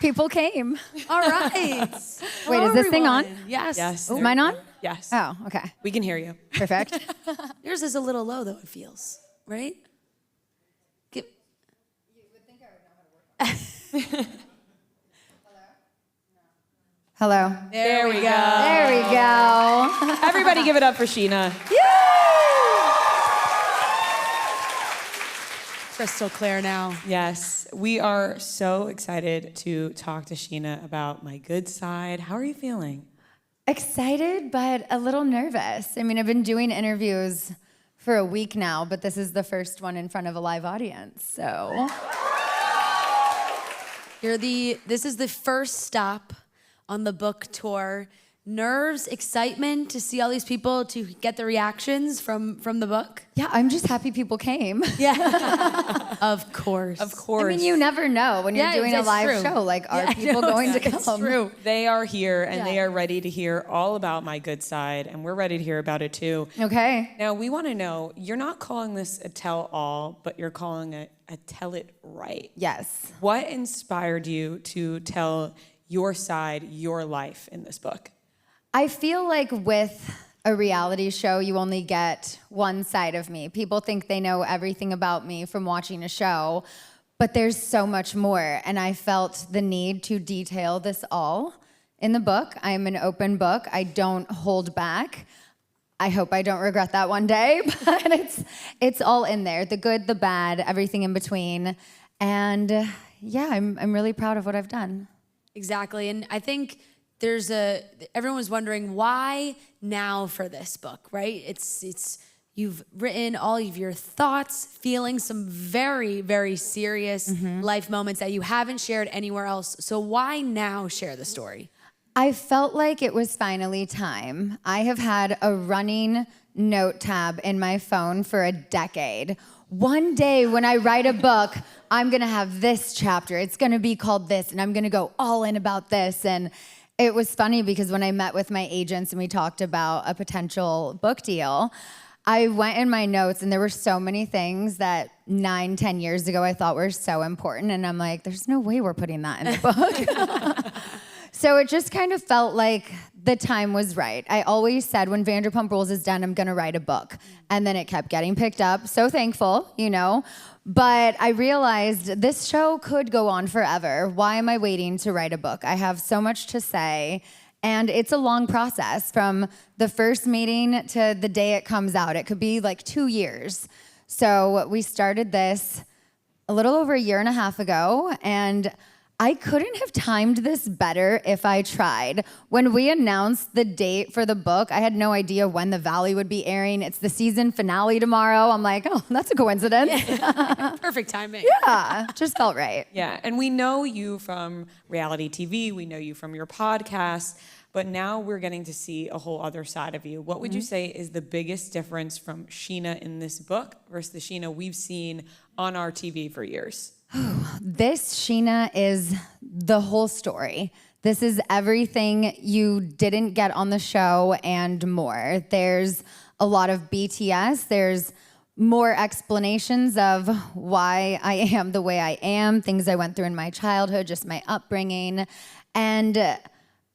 People came. All right. Wait, is this thing on? Yes. Yes. Is mine on? Yes. Oh, okay. We can hear you. Perfect. Yours is a little low, though, it feels, right? You would think I would know how to work. Hello. There we go. There we go. Everybody give it up for Scheana. Crystal clear now. Yes, we are so excited to talk to Scheana about My Good Side. How are you feeling? Excited, but a little nervous. I mean, I've been doing interviews for a week now, but this is the first one in front of a live audience, so. This is the first stop on the book tour. Nerves, excitement to see all these people, to get the reactions from the book? Yeah, I'm just happy people came. Yeah. Of course. Of course. I mean, you never know when you're doing a live show. Like, are people going to come? It's true. They are here, and they are ready to hear all about My Good Side, and we're ready to hear about it too. Okay. Now, we want to know, you're not calling this a tell-all, but you're calling it a tell it right. Yes. What inspired you to tell your side, your life in this book? I feel like with a reality show, you only get one side of me. People think they know everything about me from watching a show, but there's so much more. And I felt the need to detail this all in the book. I'm an open book. I don't hold back. I hope I don't regret that one day, but it's all in there. The good, the bad, everything in between. And yeah, I'm really proud of what I've done. Exactly. And I think everyone was wondering why now for this book, right? It's you've written all of your thoughts, feelings, some very, very serious life moments that you haven't shared anywhere else. So why now share the story? I felt like it was finally time. I have had a running note tab in my phone for a decade. One day when I write a book, I'm gonna have this chapter. It's gonna be called this, and I'm gonna go all in about this. And it was funny because when I met with my agents and we talked about a potential book deal, I went in my notes and there were so many things that 9-10 years ago I thought were so important. And I'm like, there's no way we're putting that in the book. So it just kind of felt like the time was right. I always said when Vanderpump Rules is done, I'm gonna write a book. And then it kept getting picked up. So thankful, you know. But I realized this show could go on forever. Why am I waiting to write a book? I have so much to say. And it's a long process from the first meeting to the day it comes out. It could be like 2 years. So we started this a little over a year and a half ago, and I couldn't have timed this better if I tried. When we announced the date for the book, I had no idea when The Valley would be airing. It's the season finale tomorrow. I'm like, oh, that's a coincidence. Yeah. Perfect timing. Yeah, just felt right. Yeah, and we know you from reality TV, we know you from your podcast, but now we're getting to see a whole other side of you. What would you say is the biggest difference from Scheana in this book versus the Scheana we've seen on our TV for years? This Scheana is the whole story. This is everything you didn't get on the show and more. There's a lot of BTS. There's more explanations of why I am the way I am, things I went through in my childhood, just my upbringing. And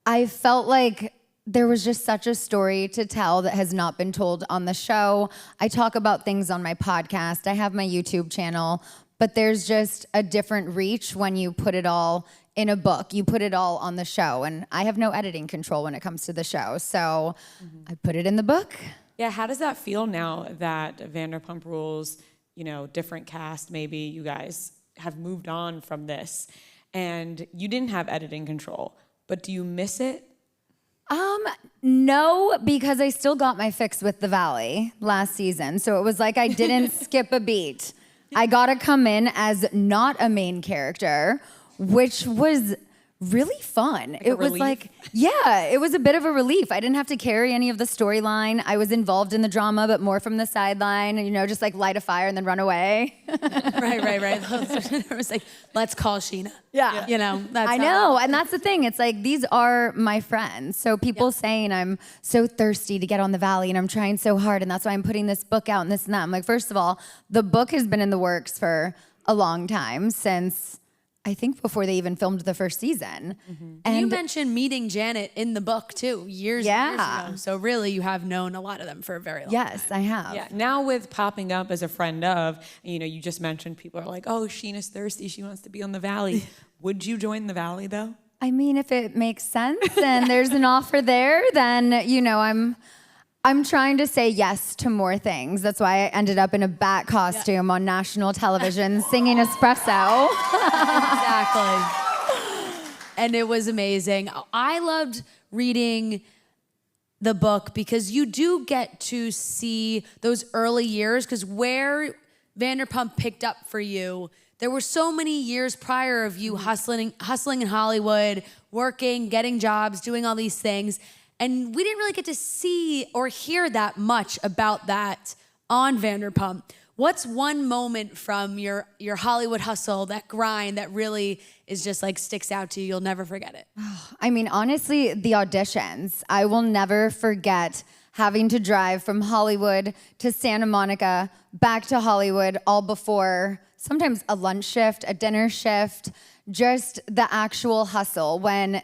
I felt like there was just such a story to tell that has not been told on the show. I talk about things on my podcast. I have my YouTube channel. But there's just a different reach when you put it all in a book. You put it all on the show. And I have no editing control when it comes to the show. So I put it in the book. Yeah, how does that feel now that Vanderpump Rules, you know, different cast, maybe you guys have moved on from this and you didn't have editing control, but do you miss it? No, because I still got my fix with The Valley last season. So it was like I didn't skip a beat. I got to come in as not a main character, which was really fun. It was like, yeah, it was a bit of a relief. I didn't have to carry any of the storyline. I was involved in the drama, but more from the sideline, you know, just like light a fire and then run away. Right. It was like, let's call Scheana. Yeah. You know, that's I know, and that's the thing. It's like, these are my friends. So people saying I'm so thirsty to get on The Valley and I'm trying so hard and that's why I'm putting this book out and this and that. I'm like, first of all, the book has been in the works for a long time, since I think before they even filmed the first season. And you mentioned meeting Janet in the book too, years ago. So really, you have known a lot of them for a very long time. Yes, I have. Yeah. Now with popping up as a friend of, you just mentioned people are like, oh, Scheana's thirsty. She wants to be on the Valley. Would you join the Valley though? I mean, if it makes sense and there's an offer there, then, I'm trying to say yes to more things. That's why I ended up in a bat costume on national television singing Espresso. Exactly. And it was amazing. I loved reading the book because you do get to see those early years, because where Vanderpump picked up for you, there were so many years prior of you hustling in Hollywood, working, getting jobs, doing all these things. And we didn't really get to see or hear that much about that on Vanderpump. What's one moment from your Hollywood hustle, that grind, that really is just like sticks out to you? You'll never forget it. I mean, honestly, the auditions. I will never forget having to drive from Hollywood to Santa Monica, back to Hollywood, all before sometimes a lunch shift, a dinner shift, just the actual hustle when...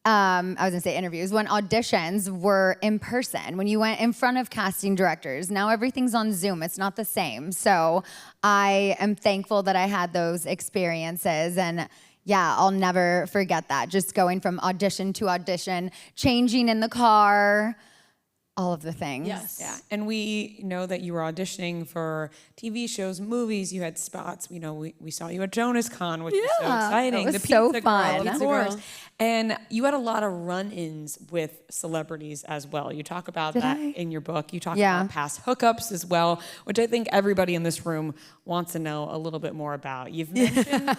I was gonna say interviews, when auditions were in person, when you went in front of casting directors. Now everything's on Zoom, it's not the same. So I am thankful that I had those experiences, and yeah, I'll never forget that. Just going from audition to audition, changing in the car, all of the things. Yes. Yeah. And we know that you were auditioning for TV shows, movies. You had spots. We saw you at Jonas Con, which was so exciting. It was the so Pizza fun. Girl, of Pizza course. Girl. And you had a lot of run-ins with celebrities as well. You talk about that in your book. You talk about past hookups as well, which I think everybody in this room wants to know a little bit more about. You've mentioned...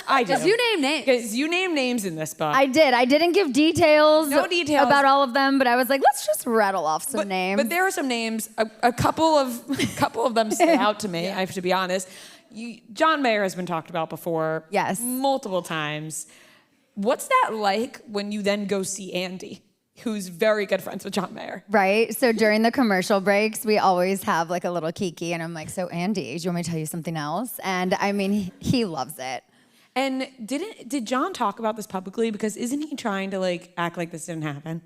I do. Because you name names. Because you name names in this book. I did. I didn't give details, No details. about all of them, but I was like, let's just rattle off some names. But there are some names. A couple of them stand out to me. I have to be honest. John Mayer has been talked about before. Yes. Multiple times. What's that like when you then go see Andy, who's very good friends with John Mayer? Right. So during the commercial breaks, we always have like a little kiki, and I'm like, so Andy, do you want me to tell you something else? And I mean, he loves it. And did John talk about this publicly? Because isn't he trying to act like this didn't happen?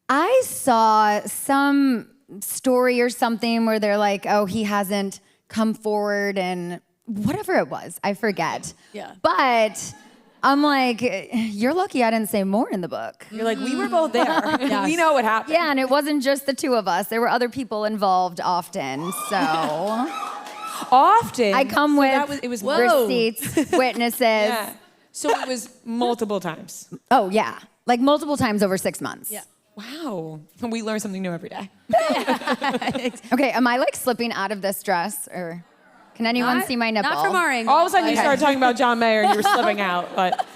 I saw some story or something where they're like, oh, he hasn't come forward, and whatever it was, I forget. Yeah. But I'm like, you're lucky I didn't say more in the book. You're like, we were both there. We know what happened. Yeah, and it wasn't just the two of us. There were other people involved often, so... Often? I come So with it was receipts, witnesses. Yeah. So it was multiple times. Oh, yeah. Like multiple times over 6 months. Yeah. Wow. We learn something new every day. Okay, am I like slipping out of this dress, or can anyone see my nipple? Not from our angle. All of a sudden you started talking about John Mayer and you were slipping out. But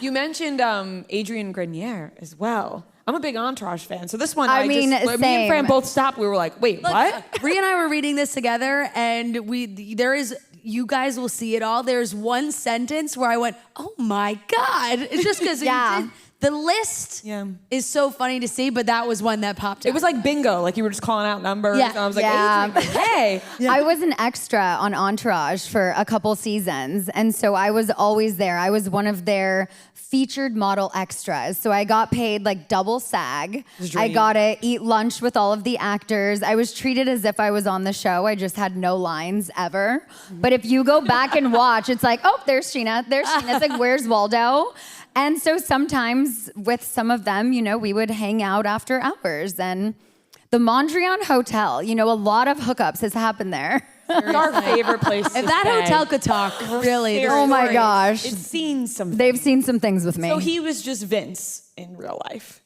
you mentioned Adrienne Grenier as well. I'm a big Entourage fan, so this one me and same. Fran both stopped. We were like, wait, what? Rhea and I were reading this together, and you guys will see it all. There's one sentence where I went, oh my God. It's just because the list is so funny to see, but that was one that popped out. It was like bingo, like you were just calling out numbers. Yeah. And I was like, Adrienne, hey. I was an extra on Entourage for a couple seasons, and so I was always there. I was one of their featured model extras. So I got paid like double SAG. I got to eat lunch with all of the actors. I was treated as if I was on the show. I just had no lines ever. But if you go back and watch, it's like, oh, there's Scheana. There's Scheana. It's like, where's Waldo? And so sometimes with some of them, we would hang out after hours. And the Mondrian Hotel, a lot of hookups has happened there. It's our favorite place to If that stay. hotel could talk, really. Oh my gosh. It's seen some. They've seen some things with me. So he was just Vince in real life.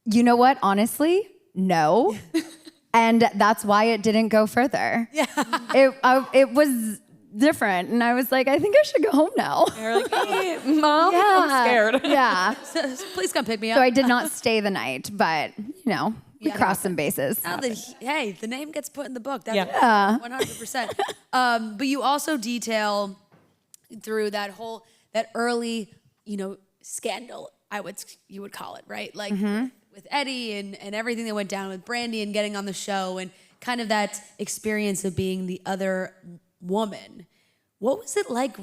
You know what? Honestly, no. And that's why it didn't go further. Yeah. It was different. And I was like, I think I should go home now. They're like, hey, Mom, I'm scared. Yeah. Please come pick me up. So I did not stay the night, but, we crossed some bases. Now that hey, the name gets put in the book. That's 100%. But you also detail through that early, scandal, you would call it, right? Like with Eddie and everything that went down with Brandy and getting on the show and kind of that experience of being the other woman. What was it like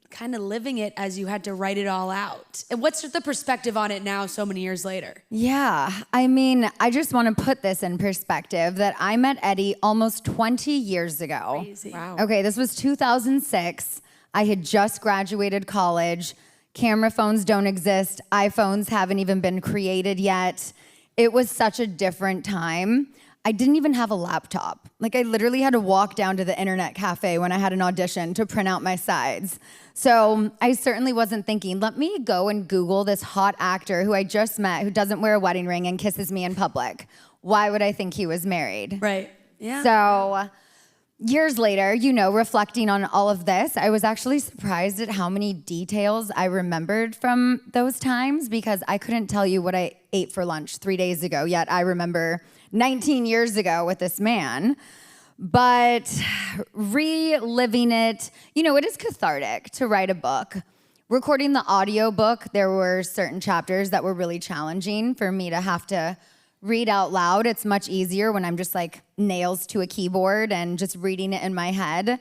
kind of living it as you had to write it all out? And what's the perspective on it now so many years later? Yeah, I mean, I just want to put this in perspective that I met Eddie almost 20 years ago. Crazy. Wow. Okay, this was 2006. I had just graduated college. Camera phones don't exist. iPhones haven't even been created yet. It was such a different time. I didn't even have a laptop. Like, I literally had to walk down to the internet cafe when I had an audition to print out my sides. So I certainly wasn't thinking, let me go and Google this hot actor who I just met who doesn't wear a wedding ring and kisses me in public. Why would I think he was married? Right. Yeah. So years later, reflecting on all of this, I was actually surprised at how many details I remembered from those times, because I couldn't tell you what I ate for lunch 3 days ago, yet I remember 19 years ago with this man. But reliving it, it is cathartic to write a book. Recording the audio book, there were certain chapters that were really challenging for me to have to read out loud. It's much easier when I'm just like nails to a keyboard and just reading it in my head.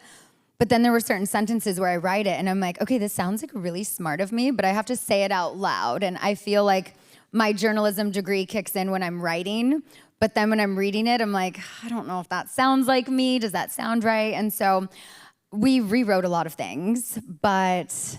But then there were certain sentences where I write it and I'm like, okay, this sounds like really smart of me, but I have to say it out loud. And I feel like my journalism degree kicks in when I'm writing. But then when I'm reading it, I'm like, I don't know if that sounds like me. Does that sound right? And so we rewrote a lot of things, but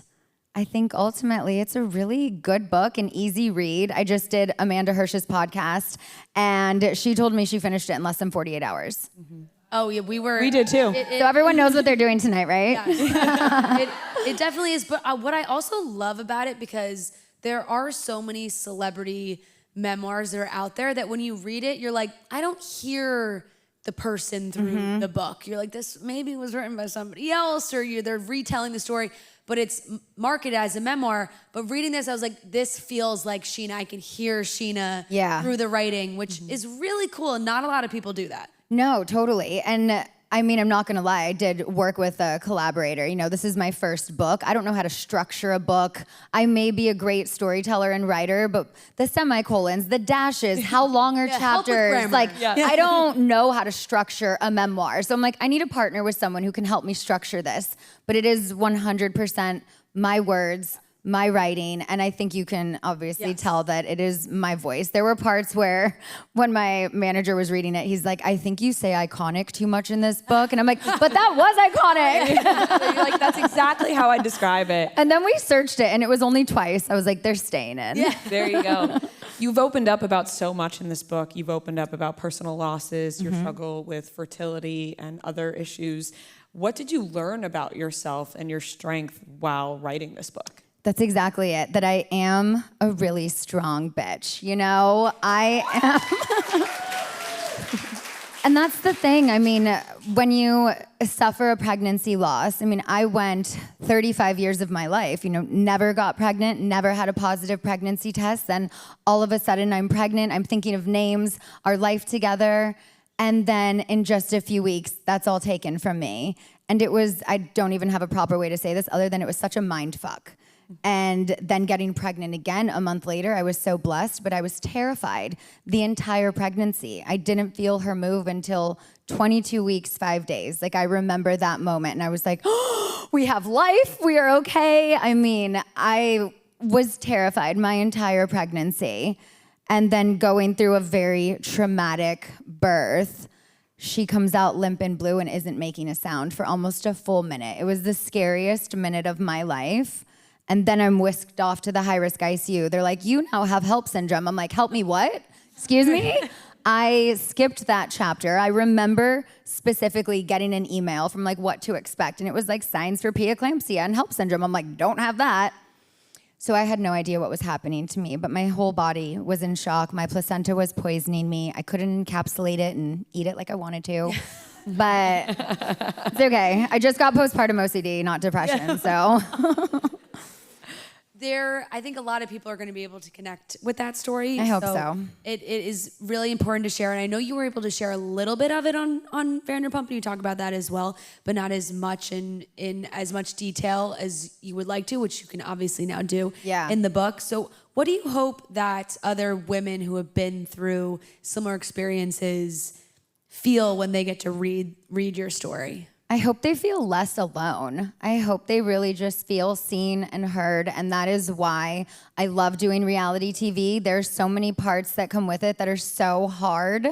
I think ultimately it's a really good book, an easy read. I just did Amanda Hirsch's podcast, and she told me she finished it in less than 48 hours. Mm-hmm. Oh, yeah, We did too. So everyone knows what they're doing tonight, right? Yeah. It definitely is. But what I also love about it, because there are so many celebrity memoirs that are out there that when you read it, you're like, I don't hear the person through the book. You're like, this maybe was written by somebody else, or they're retelling the story, but it's marketed as a memoir. But reading this, I was like, this feels like Scheana. I can hear Scheana through the writing, which is really cool. And not a lot of people do that. No, totally. And I mean, I'm not gonna lie, I did work with a collaborator. This is my first book. I don't know how to structure a book. I may be a great storyteller and writer, but the semicolons, the dashes, how long are chapters? I don't know how to structure a memoir. So I'm like, I need to partner with someone who can help me structure this. But it is 100% my words, my writing, and I think you can obviously tell that it is my voice. There were parts where when my manager was reading it, he's like, I think you say iconic too much in this book. And I'm like, but that was iconic. So you're like, that's exactly how I describe it. And then we searched it and it was only twice. I was like, they're staying in. Yeah. There you go. You've opened up about so much in this book. You've opened up about personal losses, your struggle with fertility and other issues. What did you learn about yourself and your strength while writing this book? That's exactly it, that I am a really strong bitch. I am. And that's the thing. I mean, when you suffer a pregnancy loss, I went 35 years of my life, never got pregnant, never had a positive pregnancy test. Then all of a sudden I'm pregnant. I'm thinking of names, our life together. And then in just a few weeks, that's all taken from me. And I don't even have a proper way to say this other than it was such a mind fuck. And then getting pregnant again a month later, I was so blessed, but I was terrified the entire pregnancy. I didn't feel her move until 22 weeks, 5 days. Like, I remember that moment, and I was like, oh, we have life, we are okay. I was terrified my entire pregnancy. And then going through a very traumatic birth, she comes out limp and blue and isn't making a sound for almost a full minute. It was the scariest minute of my life. And then I'm whisked off to the high-risk ICU. They're like, you now have HELP syndrome. I'm like, help me what? Excuse me? I skipped that chapter. I remember specifically getting an email from what to expect. And it was signs for preeclampsia and HELP syndrome. I'm like, don't have that. So I had no idea what was happening to me, but my whole body was in shock. My placenta was poisoning me. I couldn't encapsulate it and eat it like I wanted to. But it's okay. I just got postpartum OCD, not depression, so... I think a lot of people are going to be able to connect with that story. I hope so. It is really important to share, and I know you were able to share a little bit of it on Vanderpump, and you talk about that as well, but not as much in as much detail as you would like to, which you can obviously now do in the book. So what do you hope that other women who have been through similar experiences feel when they get to read your story? I hope they feel less alone. I hope they really just feel seen and heard. And that is why I love doing reality TV. There's so many parts that come with it that are so hard,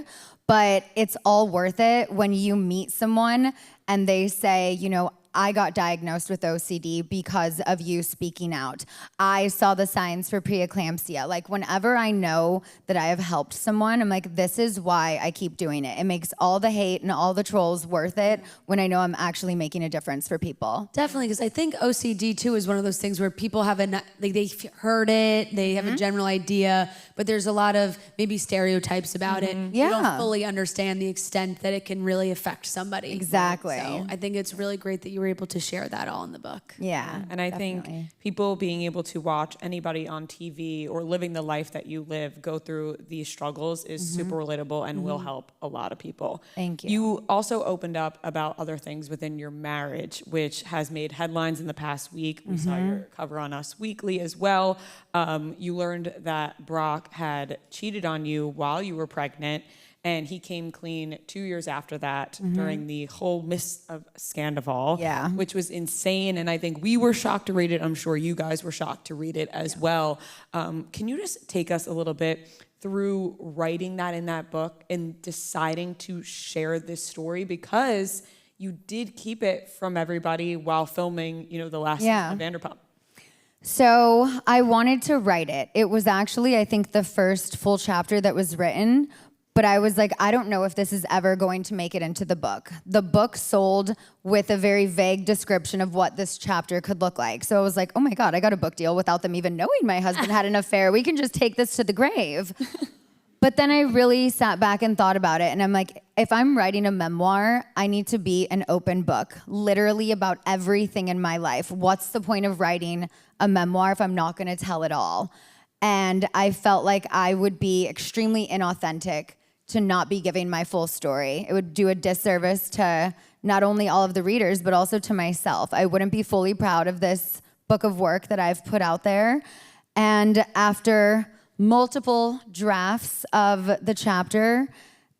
but it's all worth it when you meet someone and they say, you know, I got diagnosed with OCD because of you speaking out. I saw the signs for preeclampsia. Like, whenever I know that I have helped someone, I'm like, this is why I keep doing it. It makes all the hate and all the trolls worth it when I know I'm actually making a difference for people. Definitely, because I think OCD too is one of those things where people have they've heard it, they have a general idea, but there's a lot of maybe stereotypes about it. You don't fully understand the extent that it can really affect somebody. Exactly. So I think it's really great that you were able to share that all in the book. Yeah. And I definitely. think people being able to watch anybody on TV or living the life that you live go through these struggles is super relatable and will help a lot of people. Thank you. You also opened up about other things within your marriage, which has made headlines in the past week. We saw your cover on Us Weekly as well. You learned that Brock had cheated on you while you were pregnant, and he came clean 2 years after that during the whole Miss of Scandival, which was insane. And I think we were shocked to read it. I'm sure you guys were shocked to read it as well. Can you just take us a little bit through writing that in that book and deciding to share this story? Because you did keep it from everybody while filming, you know, the last season of Vanderpump. So I wanted to write it. It was actually, I think, the first full chapter that was written. But I was like, I don't know if this is ever going to make it into the book. The book sold with a very vague description of what this chapter could look like. So I was like, oh my God, I got a book deal without them even knowing my husband had an affair. We can just take this to the grave. But then I really sat back and thought about it. And I'm like, if I'm writing a memoir, I need to be an open book, literally about everything in my life. What's the point of writing a memoir if I'm not going to tell it all? And I felt like I would be extremely inauthentic to not be giving my full story. It would do a disservice to not only all of the readers, but also to myself. I wouldn't be fully proud of this book of work that I've put out there. And after multiple drafts of the chapter,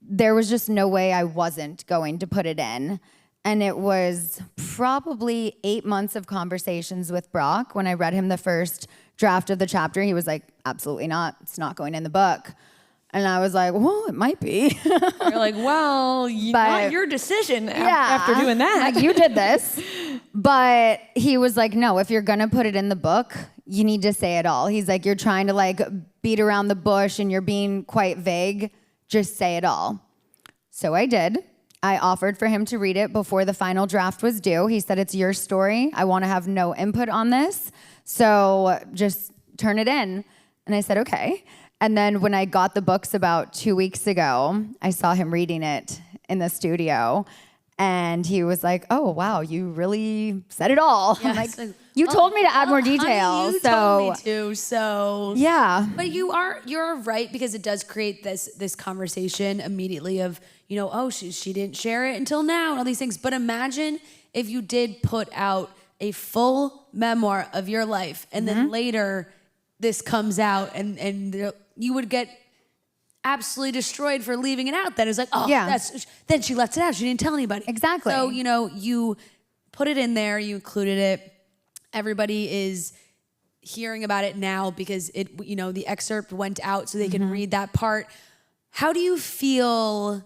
there was just no way I wasn't going to put it in. And it was probably 8 months of conversations with Brock. When I read him the first draft of the chapter, he was like, absolutely not. It's not going in the book. And I was like, well, it might be. You're like, well, not your decision after doing that. Like, you did this. But he was like, no, if you're going to put it in the book, you need to say it all. He's like, you're trying to like beat around the bush and you're being quite vague. Just say it all. So I did. I offered for him to read it before the final draft was due. He said, it's your story. I want to have no input on this. So just turn it in. And I said, okay. And then when I got the books about 2 weeks ago, I saw him reading it in the studio. And he was like, oh, wow, you really said it all. Yeah, I'm like, you told me to add more details. Honey, you told me to, so. Yeah. But you're right, because it does create this conversation immediately of, you know, oh, she didn't share it until now and all these things. But imagine if you did put out a full memoir of your life and then later this comes out and you would get absolutely destroyed for leaving it out. Then it's like, oh, then she left it out. She didn't tell anybody. Exactly. So, you know, you put it in there, you included it. Everybody is hearing about it now because it, you know, the excerpt went out so they can read that part. How do you feel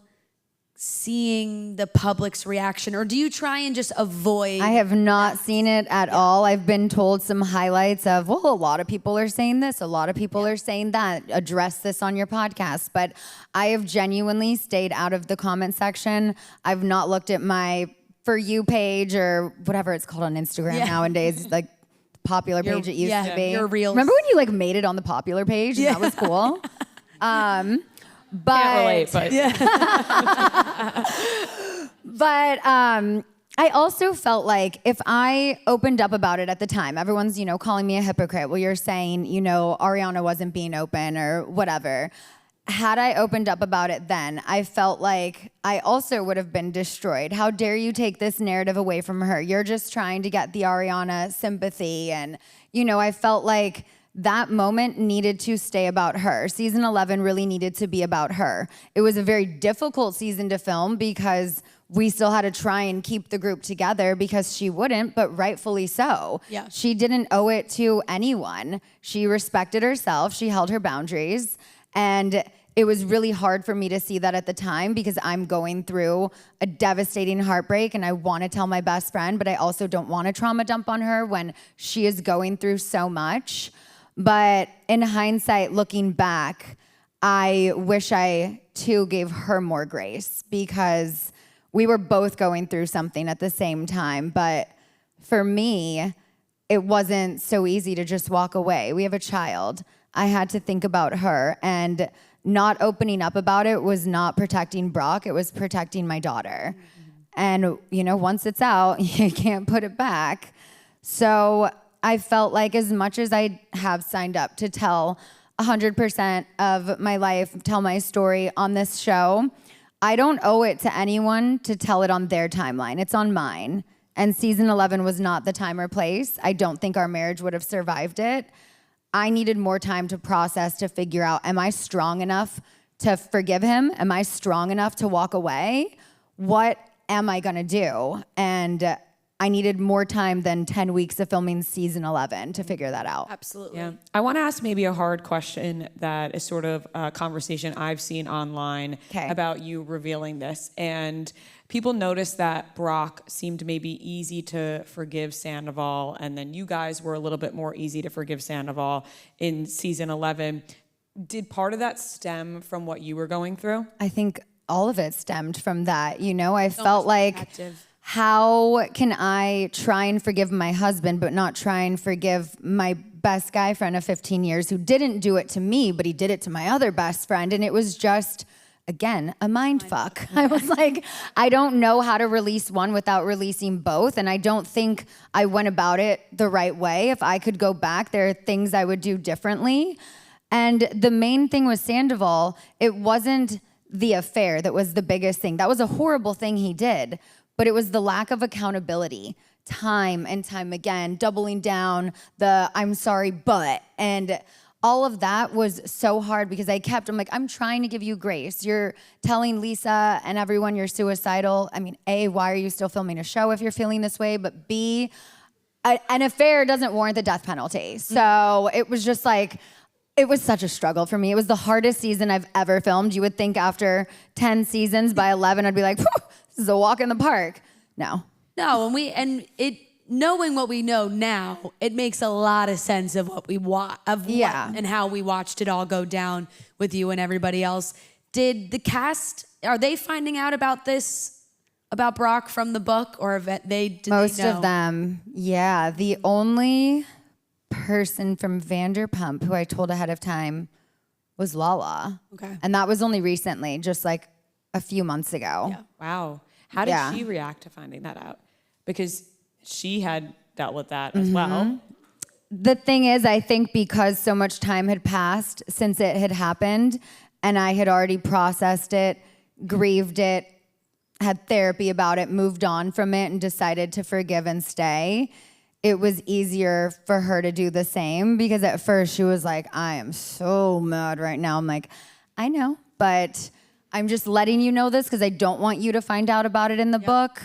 seeing the public's reaction, or do you try and just avoid? I have not seen it at all. I've been told some highlights of, well, a lot of people are saying this, a lot of people are saying that, address this on your podcast. But I have genuinely stayed out of the comment section. I've not looked at my For You page or whatever it's called on Instagram nowadays, like popular page it used to be. Your Reels. Remember when you like made it on the popular page and that was cool? But Can't relate, but I also felt like if I opened up about it at the time, everyone's, you know, calling me a hypocrite. Well, you're saying, you know, Ariana wasn't being open or whatever. Had I opened up about it then, I felt like I also would have been destroyed. How dare you take this narrative away from her? You're just trying to get the Ariana sympathy. And, you know, I felt like that moment needed to stay about her. Season 11 really needed to be about her. It was a very difficult season to film because we still had to try and keep the group together because she wouldn't, but rightfully so. Yeah. She didn't owe it to anyone. She respected herself. She held her boundaries. And it was really hard for me to see that at the time because I'm going through a devastating heartbreak and I want to tell my best friend, but I also don't want to trauma dump on her when she is going through so much. But in hindsight, looking back, I wish I too gave her more grace because we were both going through something at the same time. But for me, it wasn't so easy to just walk away. We have a child. I had to think about her, and not opening up about it was not protecting Brock, it was protecting my daughter. And once it's out, you can't put it back. So I felt like as much as I have signed up to tell 100% of my life, tell my story on this show, I don't owe it to anyone to tell it on their timeline. It's on mine. And season 11 was not the time or place. I don't think our marriage would have survived it. I needed more time to process, to figure out, am I strong enough to forgive him? Am I strong enough to walk away? What am I gonna do? And I needed more time than 10 weeks of filming season 11 to figure that out. Absolutely. Yeah. I want to ask maybe a hard question that is sort of a conversation I've seen online about you revealing this. And people noticed that Brock seemed maybe easy to forgive Sandoval, and then you guys were a little bit more easy to forgive Sandoval in season 11. Did part of that stem from what you were going through? I think all of it stemmed from that. I felt like, how can I try and forgive my husband, but not try and forgive my best guy friend of 15 years who didn't do it to me, but he did it to my other best friend? And it was just, again, a mind fuck. I was like, I don't know how to release one without releasing both. And I don't think I went about it the right way. If I could go back, there are things I would do differently. And the main thing with Sandoval, it wasn't the affair that was the biggest thing. That was a horrible thing he did. But it was the lack of accountability, time and time again, doubling down the I'm sorry, but, and all of that was so hard because I'm like, I'm trying to give you grace. You're telling Lisa and everyone you're suicidal. I mean, A, why are you still filming a show if you're feeling this way? But B, an affair doesn't warrant the death penalty. So it was just like, it was such a struggle for me. It was the hardest season I've ever filmed. You would think after 10 seasons, by 11, I'd be like, this is a walk in the park. No, knowing what we know now, it makes a lot of sense of what we and how we watched it all go down with you and everybody else. Did the cast, are they finding out about this, about Brock from the book, or most of them? Yeah, the only person from Vanderpump who I told ahead of time was Lala. Okay. And that was only recently, just like a few months ago. Yeah. Wow. How did she react to finding that out? Because she had dealt with that as well. The thing is, I think because so much time had passed since it had happened, and I had already processed it, grieved it, had therapy about it, moved on from it, and decided to forgive and stay, it was easier for her to do the same. Because at first she was like, I am so mad right now. I'm like, I know, but I'm just letting you know this because I don't want you to find out about it in the book.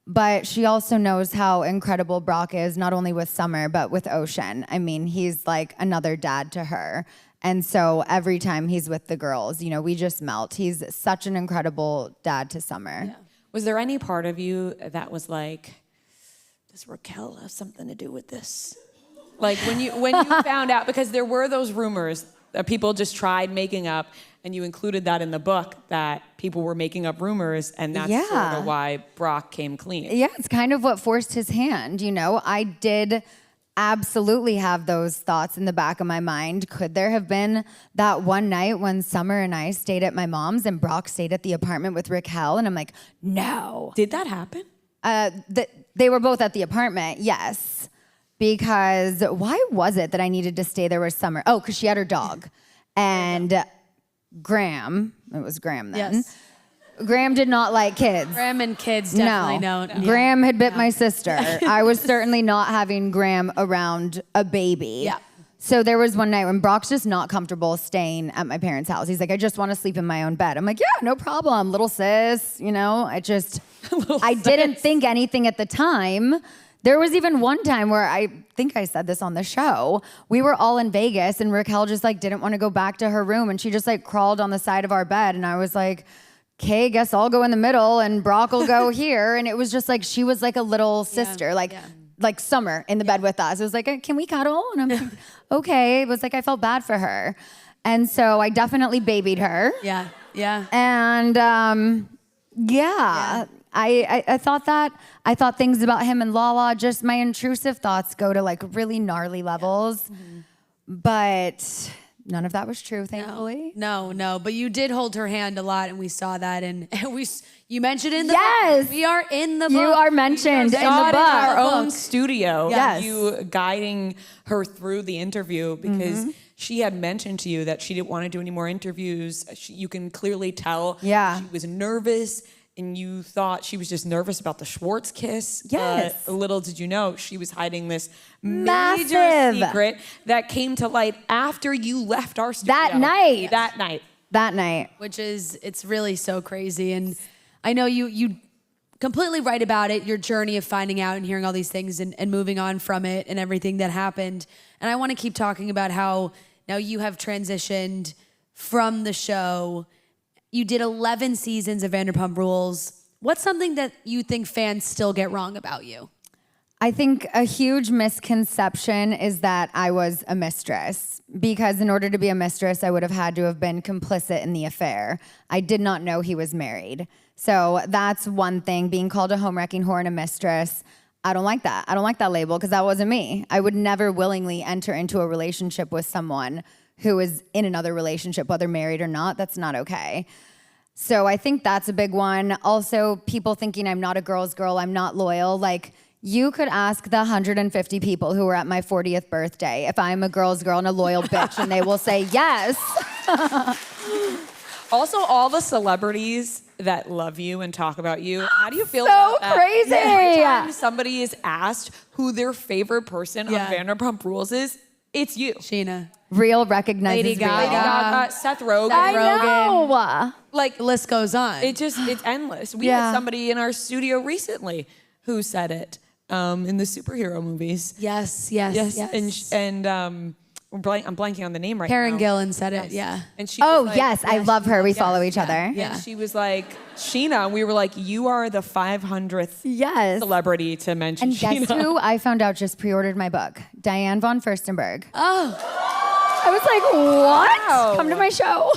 But she also knows how incredible Brock is, not only with Summer, but with Ocean. I mean, he's like another dad to her. And so every time he's with the girls, we just melt. He's such an incredible dad to Summer. Yeah. Was there any part of you that was like, does Raquel have something to do with this? Like when you found out, because there were those rumors that people just tried making up, and you included that in the book, that people were making up rumors, and that's sort of why Brock came clean. Yeah, it's kind of what forced his hand, I did absolutely have those thoughts in the back of my mind. Could there have been that one night when Summer and I stayed at my mom's and Brock stayed at the apartment with Raquel? And I'm like, no. Did that happen? They were both at the apartment, yes. Because why was it that I needed to stay there with Summer? Oh, because she had her dog. And Graham, it was Graham then. Yes. Graham did not like kids. Graham and kids definitely don't. No. Graham had bit my sister. I was certainly not having Graham around a baby. Yeah. So there was one night when Brock's just not comfortable staying at my parents' house. He's like, I just want to sleep in my own bed. I'm like, yeah, no problem, little sis. You know, I didn't think anything at the time. There was even one time where I think I said this on the show. We were all in Vegas and Raquel just like didn't want to go back to her room and she just like crawled on the side of our bed and I was like, okay, guess I'll go in the middle and Brock will go here. And it was just like, she was like a little sister, like Summer in the bed with us. It was like, can we cuddle? And I'm like, okay. It was like, I felt bad for her. And so I definitely babied her. Yeah, yeah. And I thought things about him and Lala, just my intrusive thoughts go to like really gnarly levels. Mm-hmm. But none of that was true, thankfully. No. But you did hold her hand a lot, and we saw that. And you mentioned in the yes, book. We are in the book. You are mentioned in the book. In our own studio. Yes. You guiding her through the interview because she had mentioned to you that she didn't want to do any more interviews. You can clearly tell she was nervous. And you thought she was just nervous about the Schwartz kiss. Yes. Little did you know, she was hiding this massive major secret that came to light after you left our studio. That night. Which is, it's really so crazy. And I know you completely write about it, your journey of finding out and hearing all these things and moving on from it and everything that happened. And I want to keep talking about how now you have transitioned from the show. You did 11 seasons of Vanderpump Rules. What's something that you think fans still get wrong about you? I think a huge misconception is that I was a mistress, because in order to be a mistress, I would have had to have been complicit in the affair. I did not know he was married. So that's one thing, being called a home-wrecking whore and a mistress. I don't like that. I don't like that label because that wasn't me. I would never willingly enter into a relationship with someone who is in another relationship, whether married or not. That's not okay. So I think that's a big one. Also, people thinking I'm not a girl's girl, I'm not loyal. Like, you could ask the 150 people who were at my 40th birthday if I'm a girl's girl and a loyal bitch, and they will say yes. Also, all the celebrities that love you and talk about you, how do you feel about that? So crazy. Every time somebody is asked who their favorite person on Vanderpump Rules is, it's you. Scheana. Real recognizes Lady real. Gaga. Seth Rogen. I know. Like, The list goes on. it's endless. We had somebody in our studio recently who said it in the superhero movies. Yes. And I'm blanking on the name right Karen now. Gillan said it, yeah. And she was like, yes, I love her. We follow each other. Yeah. And she was like, Scheana, and we were like, you are the 500th celebrity to mention And Scheana. guess who I found out just pre-ordered my book? Diane von Furstenberg. Oh. I was like, what? Wow. Come to my show.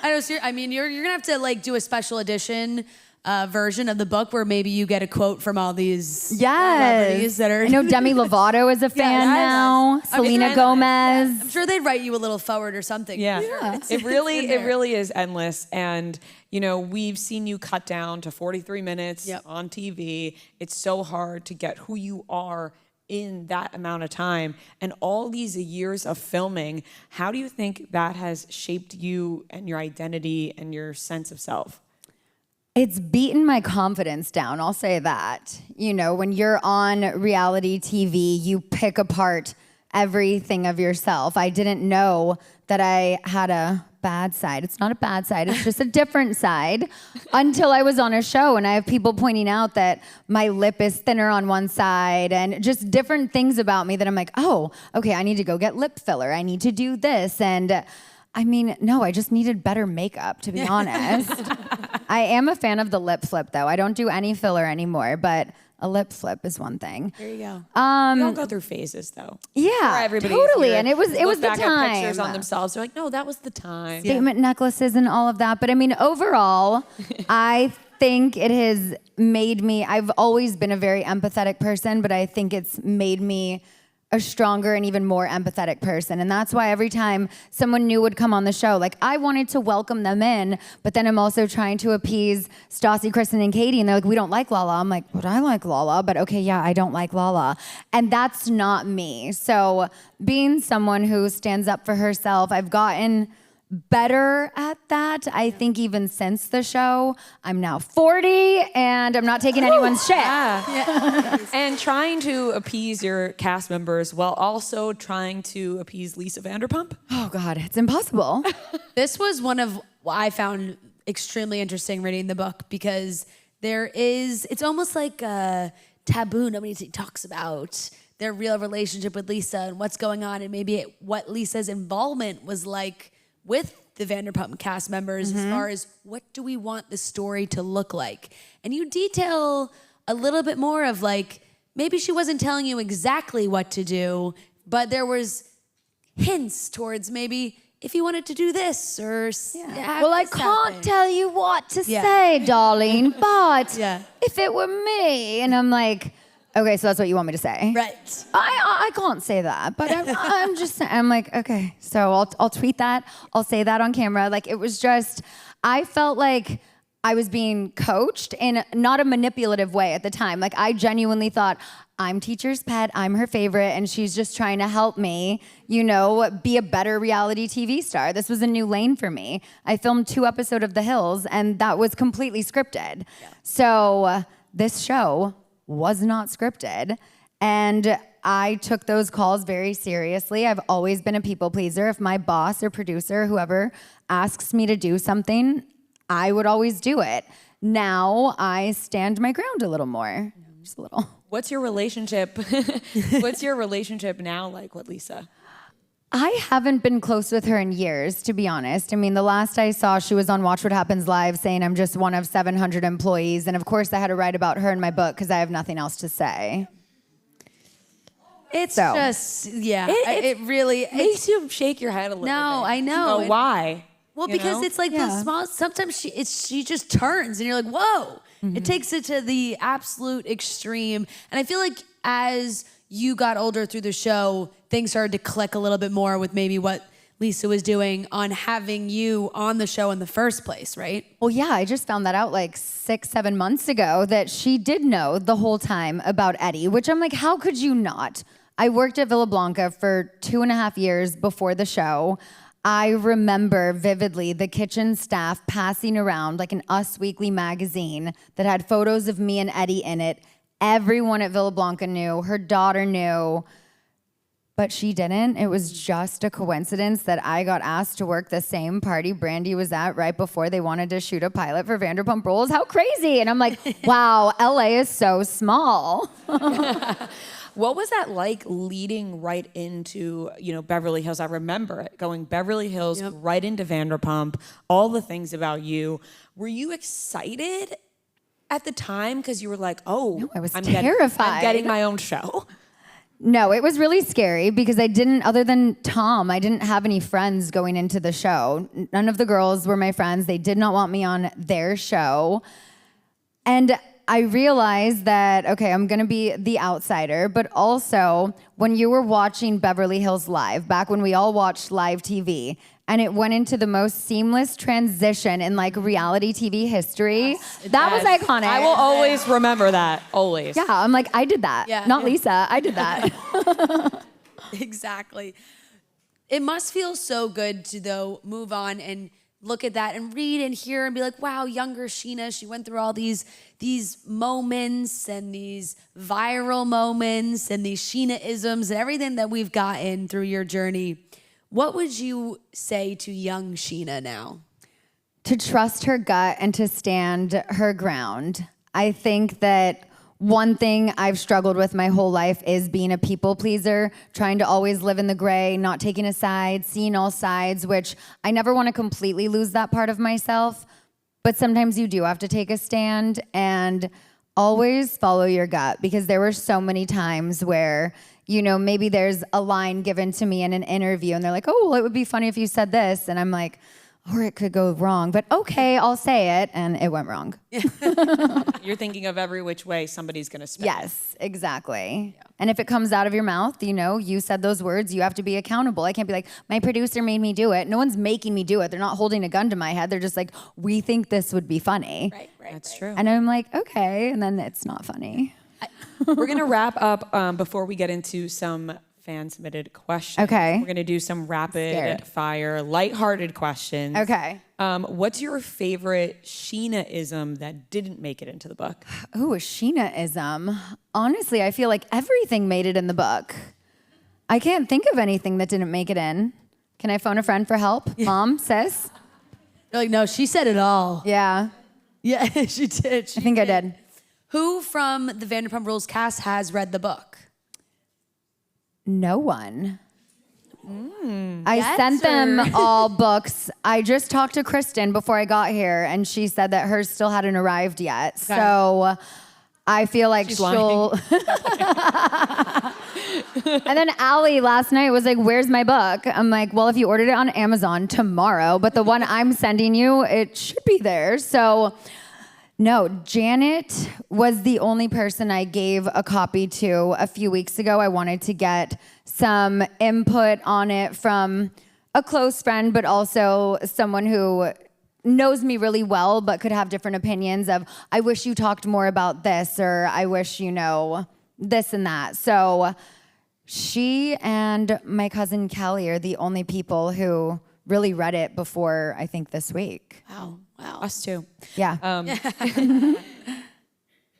I know. I mean, you're gonna have to like do a special edition version of the book where maybe you get a quote from all these celebrities that are. I know Demi Lovato is a fan now. Selena Gomez. I'm sure they'd write you a little forward or something. Yeah. It really is endless. And, you know, we've seen you cut down to 43 minutes on TV. It's so hard to get who you are in that amount of time. And all these years of filming, how do you think that has shaped you and your identity and your sense of self? It's beaten my confidence down, I'll say that. You know, when you're on reality TV, you pick apart everything of yourself. I didn't know that I had a bad side. It's not a bad side, it's just a different side until I was on a show and I have people pointing out that my lip is thinner on one side and just different things about me that I'm like, oh, okay, I need to go get lip filler. I need to do this. And I mean, no, I just needed better makeup, to be honest. I am a fan of the lip flip, though. I don't do any filler anymore, but a lip flip is one thing. There you go. We all go through phases, though. Yeah, Everybody totally. here, And it was the look back time. at pictures on themselves. They're like, no, that was the time. Statement necklaces and all of that. But I mean, overall, I think it has made me, I've always been a very empathetic person, but I think it's made me a stronger and even more empathetic person. And that's why every time someone new would come on the show, like, I wanted to welcome them in, but then I'm also trying to appease Stassi, Kristen, and Katie, and they're like, we don't like Lala. I'm like, but I like Lala, but okay, yeah, I don't like Lala. And that's not me. So being someone who stands up for herself, I've gotten better at that. I think even since the show, I'm now 40 and I'm not taking anyone's shit. And trying to appease your cast members while also trying to appease Lisa Vanderpump. Oh God, it's impossible. This was one of what I found extremely interesting reading the book because it's almost like a taboo. Nobody talks about their real relationship with Lisa and what's going on and maybe what Lisa's involvement was like with the Vanderpump cast members as far as what do we want the story to look like. And you detail a little bit more of like, maybe she wasn't telling you exactly what to do, but there was hints towards maybe if you wanted to do this or Well, I can't tell you what to say, darling, but if it were me, and I'm like, okay, so that's what you want me to say. Right. I can't say that, but I'm just saying, I'm like, okay, so I'll tweet that. I'll say that on camera. Like, it was just, I felt like I was being coached in not a manipulative way at the time. Like, I genuinely thought, I'm teacher's pet, I'm her favorite, and she's just trying to help me, you know, be a better reality TV star. This was a new lane for me. I filmed 2 episodes of The Hills, and that was completely scripted. Yeah. So this show was not scripted, and I took those calls very seriously. I've always been a people pleaser. If my boss or producer, whoever asks me to do something, I would always do it. Now I stand my ground a little more, just a little. What's your relationship? What's your relationship now like with Lisa? I haven't been close with her in years, to be honest. I mean, the last I saw, she was on Watch What Happens Live saying I'm just one of 700 employees. And of course, I had to write about her in my book because I have nothing else to say. It's just, it really makes you shake your head a little bit. No, I know. Why? Well, because it's like the small, sometimes she just turns and you're like, whoa. It takes it to the absolute extreme. And I feel like as you got older through the show, things started to click a little bit more with maybe what Lisa was doing on having you on the show in the first place, right? Well, yeah, I just found that out like 6-7 months ago that she did know the whole time about Eddie, which I'm like, how could you not? I worked at Villa Blanca for 2.5 years before the show. I remember vividly the kitchen staff passing around like an Us Weekly magazine that had photos of me and Eddie in it. Everyone at Villa Blanca knew, her daughter knew, but she didn't. It was just a coincidence that I got asked to work the same party Brandy was at right before they wanted to shoot a pilot for Vanderpump Rules. How crazy! And I'm like, wow, LA is so small. What was that like leading right into, Beverly Hills? I remember it, going Beverly Hills right into Vanderpump, all the things about you. Were you excited at the time? Because you were like, no, I was terrified. I'm getting my own show. No, it was really scary because other than Tom, I didn't have any friends going into the show. None of the girls were my friends. They did not want me on their show. And I realized that, okay, I'm gonna be the outsider, but also when you were watching Beverly Hills Live, back when we all watched live TV, and it went into the most seamless transition in like reality TV history, that was iconic. I will always remember that, always. Yeah, I'm like, I did that, not Lisa, I did that. Exactly. It must feel so good to, though, move on and look at that and read and hear and be like, wow, younger Scheana, she went through all these moments and these viral moments and these Scheana-isms and everything that we've gotten through your journey. What would you say to young Scheana now? To trust her gut and to stand her ground. I think that one thing I've struggled with my whole life is being a people pleaser, trying to always live in the gray, not taking a side, seeing all sides, which I never want to completely lose that part of myself. But sometimes you do have to take a stand and always follow your gut, because there were so many times where, maybe there's a line given to me in an interview and they're like, oh, well, it would be funny if you said this. And I'm like, or it could go wrong, but okay, I'll say it, and it went wrong. You're thinking of every which way somebody's gonna spin. Yes, exactly. Yeah. And if it comes out of your mouth, you said those words, you have to be accountable. I can't be like, my producer made me do it. No one's making me do it. They're not holding a gun to my head. They're just like, we think this would be funny. Right. That's true. And I'm like, okay, and then it's not funny. We're gonna wrap up before we get into some fan-submitted questions. Okay. We're going to do some rapid-fire, lighthearted questions. Okay. What's your favorite Scheana-ism that didn't make it into the book? Ooh, a Scheana-ism. Honestly, I feel like everything made it in the book. I can't think of anything that didn't make it in. Can I phone a friend for help? Mom, sis? You're like, no, she said it all. Yeah, Yeah, she did. I think I did. Who from the Vanderpump Rules cast has read the book? No one. I sent them all books. I just talked to Kristen before I got here, and she said that hers still hadn't arrived yet. Okay. So I feel like She's she'll... And then Allie last night was like, where's my book? I'm like, well, if you ordered it on Amazon tomorrow, but the one I'm sending you, it should be there. So no, Janet was the only person I gave a copy to a few weeks ago. I wanted to get some input on it from a close friend, but also someone who knows me really well, but could have different opinions of, I wish you talked more about this, or I wish, you know, this and that. So she and my cousin Callie are the only people who really read it before, I think, this week. Wow. Us too. Yeah.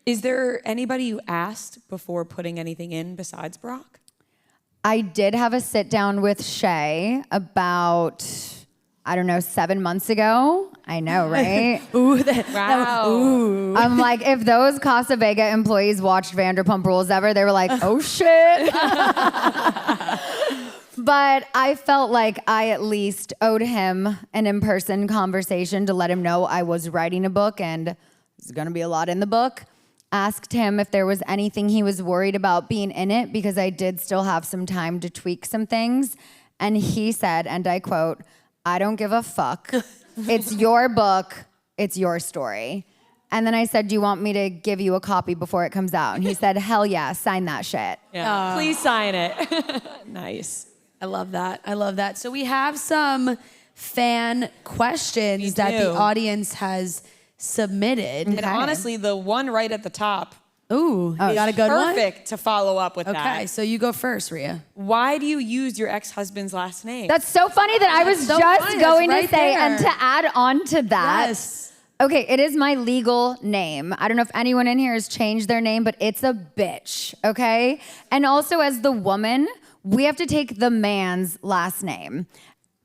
Is there anybody you asked before putting anything in besides Brock? I did have a sit down with Shay about, I don't know, 7 months ago. I know, right? Wow. I'm like, if those Casa Vega employees watched Vanderpump Rules ever, they were like, oh shit. But I felt like I at least owed him an in-person conversation to let him know I was writing a book and there's gonna be a lot in the book. Asked him if there was anything he was worried about being in it, because I did still have some time to tweak some things. And he said, and I quote, I don't give a fuck. It's your book. It's your story. And then I said, do you want me to give you a copy before it comes out? And he said, hell yeah, sign that shit. Yeah. Please sign it. Nice. I love that. I love that. So we have some fan questions that the audience has submitted. And honestly, the one right at the top, Ooh, you got a good one? perfect to follow up with that. Okay, so you go first, Rhea. Why do you use your ex-husband's last name? That's so funny that I was so just funny. going That's to right say, there. and to add on to that. Yes. Okay, it is my legal name. I don't know if anyone in here has changed their name, but it's a bitch, okay? And also as the woman, we have to take the man's last name.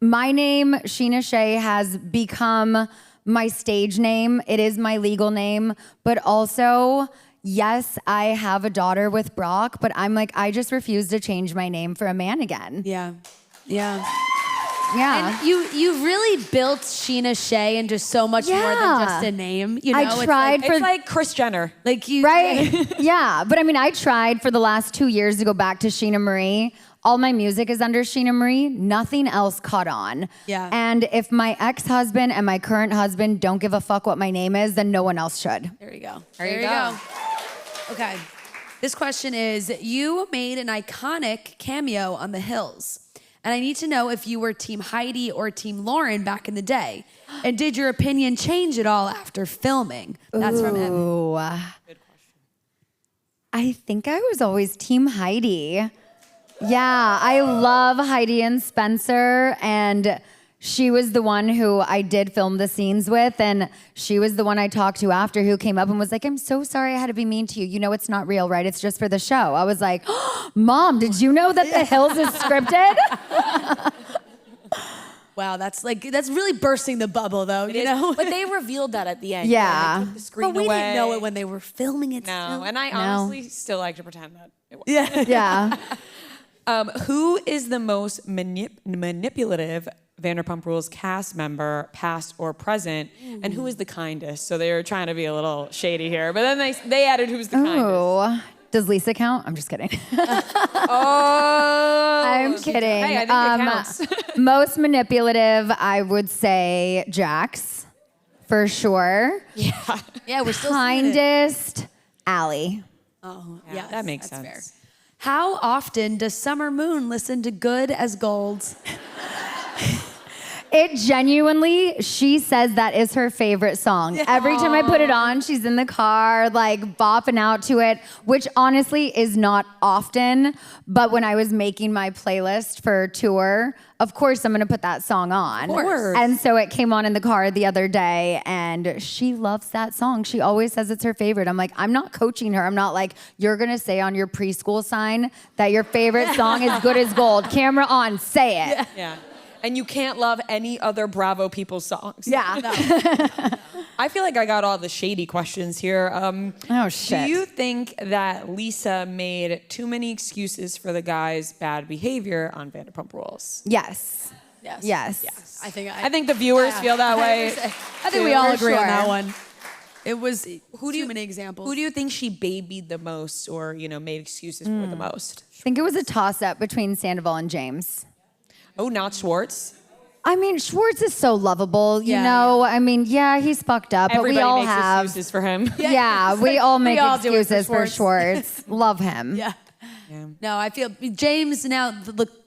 My name, Scheana Shay, has become my stage name. It is my legal name, but also, yes, I have a daughter with Brock, but I'm like, I just refuse to change my name for a man again. Yeah. Yeah. Yeah. And you really built Scheana Shay into so much more than just a name. You know, I tried It's like Kris Jenner. like you Right? Yeah. But I mean, I tried for the last 2 years to go back to Scheana Marie. All my music is under Scheana Marie. Nothing else caught on. Yeah. And if my ex-husband and my current husband don't give a fuck what my name is, then no one else should. There you go. There you go. Okay. This question is, you made an iconic cameo on The Hills. And I need to know if you were Team Heidi or Team Lauren back in the day. And did your opinion change at all after filming? That's from Emmy. Ooh. Good question. I think I was always Team Heidi. Yeah, I love Heidi and Spencer, and she was the one who I did film the scenes with, and she was the one I talked to after who came up and was like, I'm so sorry I had to be mean to you. You know it's not real, right? It's just for the show. I was like, oh, Mom, did you know that The Hills is scripted? Wow, that's really bursting the bubble, though. You know, But they revealed that at the end. Yeah. They took the screen but we away. didn't know it when they were filming it. No, still. and I honestly still like to pretend that it was. Yeah. Yeah. Who is the most manipulative Vanderpump Rules cast member, past or present, and who is the kindest? So they were trying to be a little shady here, but then they added who's the kindest. Oh, does Lisa count? I'm just kidding. Oh, I'm kidding. Hey, I think it counts. Most manipulative, I would say Jax, for sure. Yeah, we're still seeing it. Kindest, Allie. Oh, Yeah, yes, that makes that's sense. fair. How often does Summer Moon listen to Good as Gold? it genuinely, she says that is her favorite song. Every time I put it on, she's in the car, like bopping out to it, which honestly is not often. But when I was making my playlist for tour, of course I'm gonna put that song on. Of course. And so it came on in the car the other day, and she loves that song. She always says it's her favorite. I'm like, I'm not coaching her. I'm not like, you're gonna say on your preschool sign that your favorite song is Good as Gold. Camera on, say it. Yeah. And you can't love any other Bravo People's songs. Yeah. I feel like I got all the shady questions here. Oh, shit. Do you think that Lisa made too many excuses for the guy's bad behavior on Vanderpump Rules? Yes. Yes. I think the viewers feel that way. I think we all For agree on sure. that one. It was too many examples. Who do you think she babied the most, or made excuses for the most? I think it was a toss-up between Sandoval and James. Oh, not Schwartz. I mean, Schwartz is so lovable, you know? I mean, yeah, he's fucked up, Everybody but we all makes have. excuses for him. Yeah, we all make all do it for excuses for Schwartz. Love him. Yeah. No, I feel James now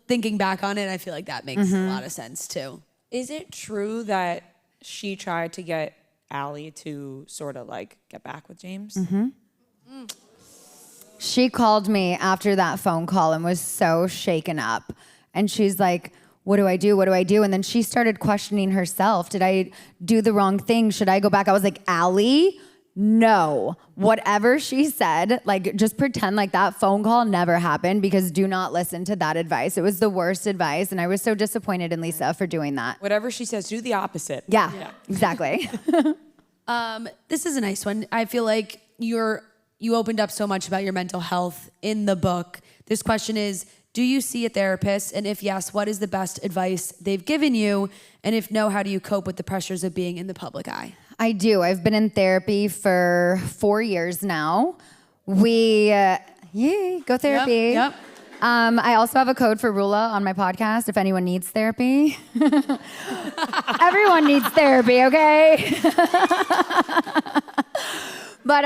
thinking back on it, I feel like that makes a lot of sense too. Is it true that she tried to get Allie to sort of like get back with James? She called me after that phone call and was so shaken up. And she's like, what do I do? What do I do? And then she started questioning herself. Did I do the wrong thing? Should I go back? I was like, Allie, no. Whatever she said, like, just pretend like that phone call never happened, because do not listen to that advice. It was the worst advice. And I was so disappointed in Lisa for doing that. Whatever she says, do the opposite. Yeah. Exactly. This is a nice one. I feel like you opened up so much about your mental health in the book. This question is, do you see a therapist? And if yes, what is the best advice they've given you? And if no, how do you cope with the pressures of being in the public eye? I do. I've been in therapy for 4 years now. Go therapy. Yep. I also have a code for Rula on my podcast if anyone needs therapy. Everyone needs therapy, okay? But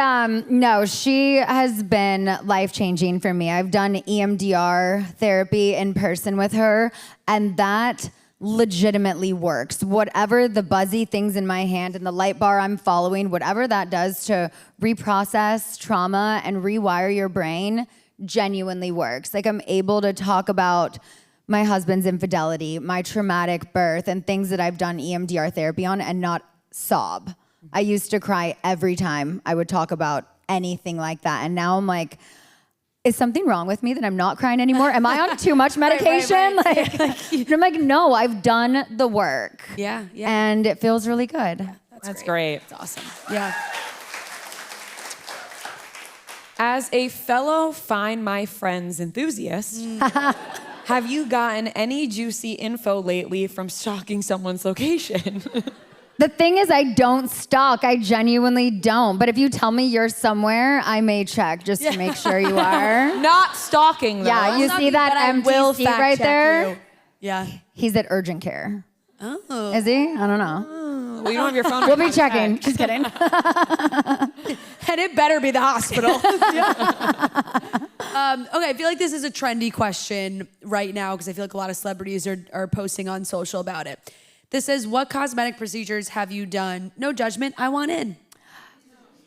no, she has been life-changing for me. I've done EMDR therapy in person with her, and that legitimately works. Whatever the buzzy things in my hand and the light bar I'm following, whatever that does to reprocess trauma and rewire your brain genuinely works. Like, I'm able to talk about my husband's infidelity, my traumatic birth, and things that I've done EMDR therapy on and not sob. I used to cry every time I would talk about anything like that. And now I'm like, is something wrong with me that I'm not crying anymore? Am I on too much medication? Right. And I'm like, no, I've done the work. Yeah. And it feels really good. That's great. That's awesome. Yeah. As a fellow Find My Friends enthusiast, have you gotten any juicy info lately from stalking someone's location? The thing is, I don't stalk. I genuinely don't. But if you tell me you're somewhere, I may check just to make sure you are. Not stalking, though. Yeah, you see that empty seat right there? Yeah. He's at urgent care. Oh. Is he? I don't know. Well, you don't have your phone. We'll be checking. Just kidding. And it better be the hospital. Okay, I feel like this is a trendy question right now because I feel like a lot of celebrities are posting on social about it. This says, what cosmetic procedures have you done? No judgment, I want in.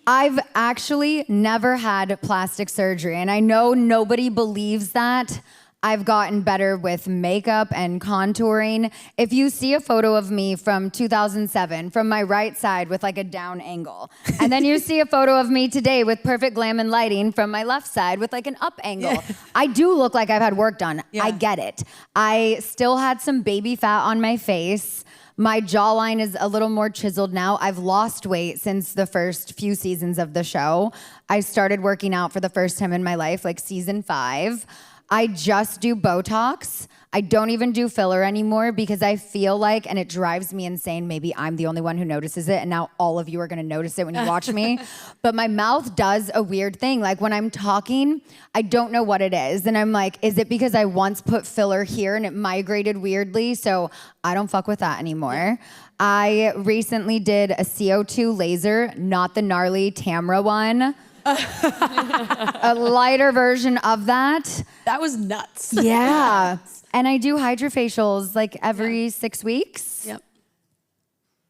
I've actually never had plastic surgery, and I know nobody believes that. I've gotten better with makeup and contouring. If you see a photo of me from 2007 from my right side with like a down angle, and then you see a photo of me today with perfect glam and lighting from my left side with like an up angle, I do look like I've had work done. I get it. I still had some baby fat on my face. My jawline is a little more chiseled now. I've lost weight since the first few seasons of the show. I started working out for the first time in my life, like season 5. I just do Botox. I don't even do filler anymore because I feel like, and it drives me insane, maybe I'm the only one who notices it, and now all of you are gonna notice it when you watch me, but my mouth does a weird thing. Like when I'm talking, I don't know what it is, and I'm like, is it because I once put filler here and it migrated weirdly? So I don't fuck with that anymore. I recently did a CO2 laser, not the gnarly Tamra one. A lighter version of that. That was nuts. Yeah. And I do hydrofacials like every 6 weeks. Yep.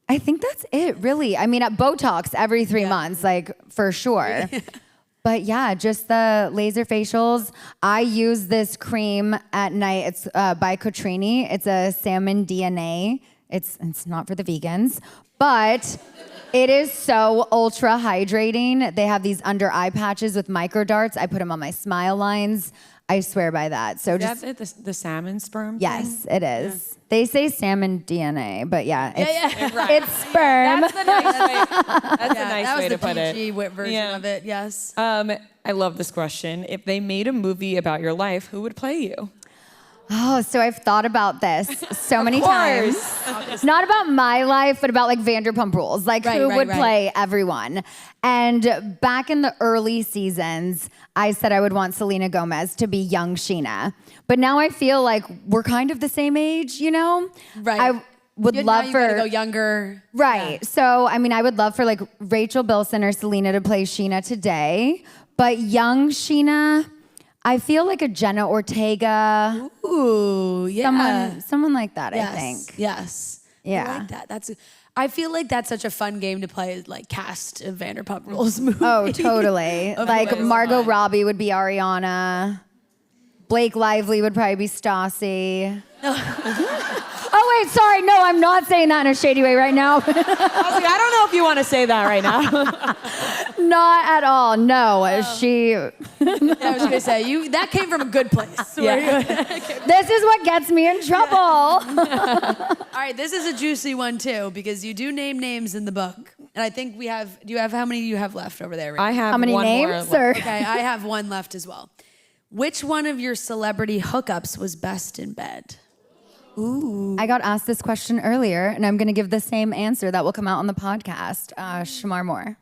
I think that's it, really. I mean, at Botox every 3 months, like for sure. But yeah, just the laser facials. I use this cream at night. It's by Cotrini. It's a salmon DNA. It's not for the vegans, but it is so ultra hydrating. They have these under eye patches with micro darts. I put them on my smile lines. I swear by that. So Is that the salmon sperm? yes, it is. Yeah. They say salmon DNA, but yeah, it's, right. it's sperm. That's the nice way. That's a nice way to put it. That was the PG version of it. Yes. I love this question. If they made a movie about your life, who would play you? Oh, so I've thought about this so many times. Not about my life, but about like Vanderpump Rules. Like who would play everyone. And back in the early seasons, I said I would want Selena Gomez to be young Scheana. But now I feel like we're kind of the same age, you know? Right. I would love for to go younger. Right. Yeah. So, I mean, I would love for like Rachel Bilson or Selena to play Scheana today. But young Scheana, I feel like a Jenna Ortega. Ooh, yeah. Someone like that, yes, I think. Yes. Yeah. I like that. I feel like that's such a fun game to play, like cast a Vanderpump Rules movie. Oh, totally. Like Margot Robbie would be Ariana. Blake Lively would probably be Stassi. Oh, wait, sorry. No, I'm not saying that in a shady way right now. I was like, I don't know if you want to say that right now. Not at all. No, she... I was going to say, that came from a good place. Yeah. This is what gets me in trouble. All right, this is a juicy one, too, because you do name names in the book. And I think how many do you have left over there? I have how many one names? more. Okay, I have one left as well. Which one of your celebrity hookups was best in bed? Ooh. I got asked this question earlier, and I'm going to give the same answer that will come out on the podcast. Shamar Moore.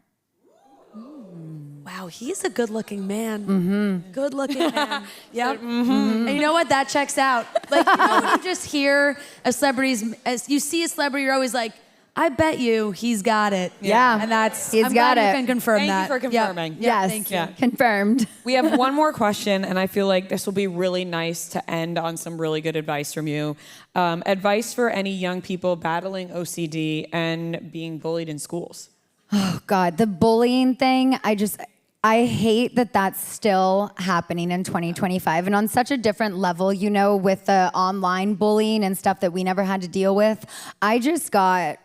Wow, he's a good-looking man. Mm-hmm. Good-looking man. Yep. Mm-hmm. And you know what? That checks out. Like, you know, when you just hear a celebrity's, as you see a celebrity, you're always like, I bet you he's got it. Yeah. And that's, he's I'm got glad it. you can confirm Thank that. you for confirming. Yep. Yes. Thank you. Yeah. Confirmed. We have one more question, and I feel like this will be really nice to end on some really good advice from you. Advice for any young people battling OCD and being bullied in schools. Oh, God. The bullying thing, I hate that that's still happening in 2025 and on such a different level, you know, with the online bullying and stuff that we never had to deal with. I just got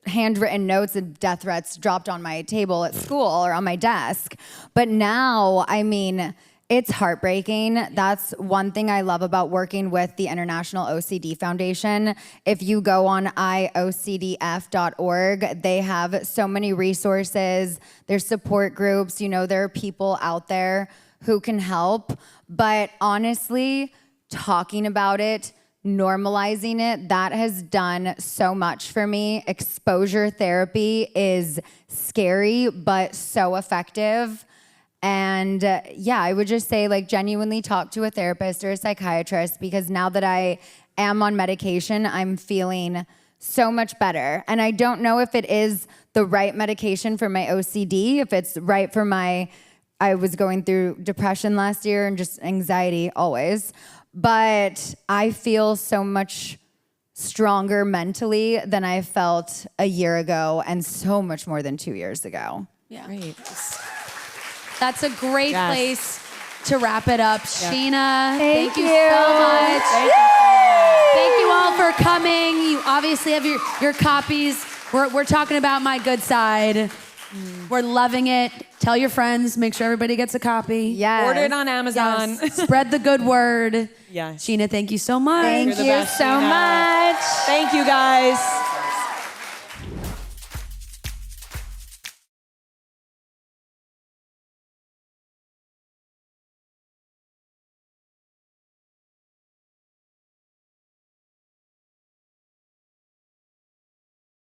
handwritten notes and death threats dropped on my table at school or on my desk. But now, I mean, it's heartbreaking. That's one thing I love about working with the International OCD Foundation. If you go on iocdf.org, they have so many resources. There's support groups. You know, there are people out there who can help. But honestly, talking about it, normalizing it, that has done so much for me. Exposure therapy is scary, but so effective. And yeah, I would just say, like, genuinely talk to a therapist or a psychiatrist, because now that I am on medication, I'm feeling so much better. And I don't know if it is the right medication for my OCD, if it's right for I was going through depression last year and just anxiety always. But I feel so much stronger mentally than I felt a year ago, and so much more than 2 years ago. Yeah. Great. That's a great place to wrap it up. Yeah. Scheana, thank you you so much. Thank you all for coming. You obviously have your copies. We're talking about My Good Side. We're loving it. Tell your friends. Make sure everybody gets a copy. Yes. Order it on Amazon. Yes. Spread the good word. Yes. Scheana, thank you so much. Thank you so much. Thank you, guys.